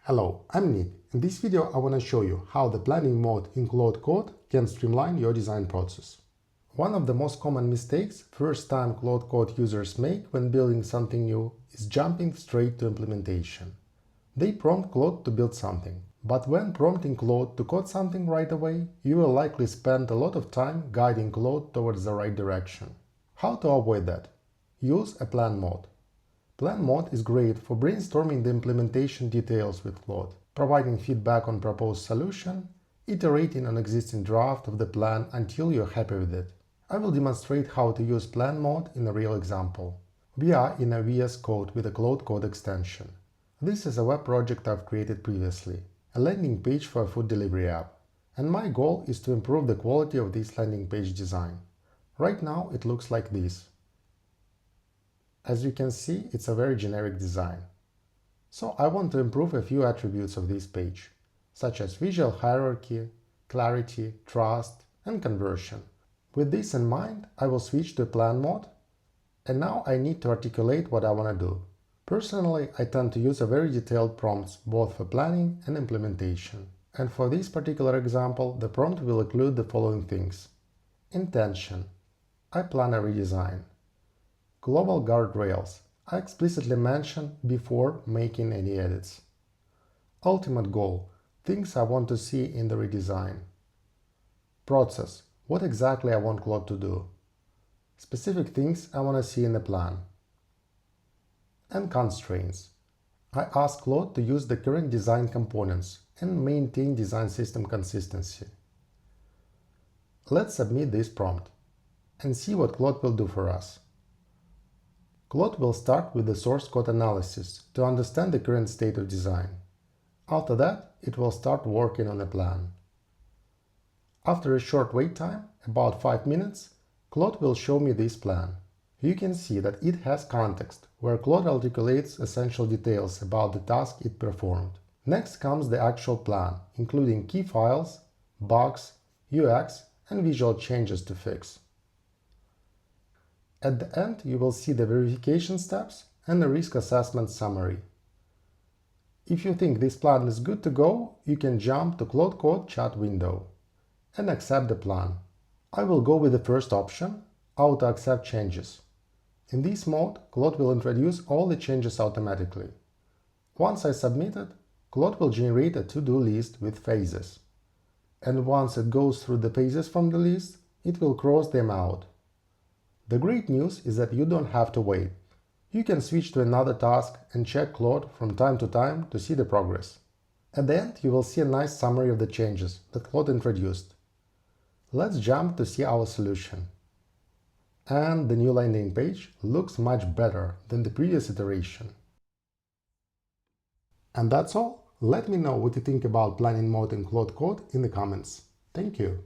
Hello, I'm Nick. In this video I want to show you how the planning mode in Claude Code can streamline your design process. One of the most common mistakes first-time Claude Code users make when building something new is jumping straight to implementation. They prompt Claude to build something, but when prompting Claude to code something right away, you will likely spend a lot of time guiding Claude towards the right direction. How to avoid that? Use a plan mode. Plan mode is great for brainstorming the implementation details with Claude, providing feedback on proposed solution, iterating on existing draft of the plan until you're happy with it. I will demonstrate how to use plan mode in a real example. We are in a VS Code with a Claude Code extension. This is a web project I've created previously, a landing page for a food delivery app. And my goal is to improve the quality of this landing page design. Right now it looks like this. As you can see, it's a very generic design. So I want to improve a few attributes of this page, such as visual hierarchy, clarity, trust, and conversion. With this in mind, I will switch to plan mode, and now I need to articulate what I want to do. Personally, I tend to use a very detailed prompts both for planning and implementation. And for this particular example, the prompt will include the following things. Intention. I plan a redesign. Global guardrails. I explicitly mention before making any edits. Ultimate goal. Things I want to see in the redesign. Process. What exactly I want Claude to do. Specific things I want to see in the plan. And constraints. I ask Claude to use the current design components and maintain design system consistency. Let's submit this prompt and see what Claude will do for us. Claude will start with the source code analysis to understand the current state of design. After that, it will start working on a plan. After a short wait time, about 5 minutes, Claude will show me this plan. You can see that it has context, where Claude articulates essential details about the task it performed. Next comes the actual plan, including key files, bugs, UX, and visual changes to fix. At the end, you will see the verification steps and the risk assessment summary. If you think this plan is good to go, you can jump to Claude Code chat window and accept the plan. I will go with the first option, Auto Accept Changes. In this mode, Claude will introduce all the changes automatically. Once I submit it, Claude will generate a to-do list with phases. And once it goes through the phases from the list, it will cross them out. The great news is that you don't have to wait. You can switch to another task and check Claude from time to time to see the progress. At the end, you will see a nice summary of the changes that Claude introduced. Let's jump to see our solution. And the new landing page looks much better than the previous iteration. And that's all. Let me know what you think about planning mode in Claude Code in the comments. Thank you.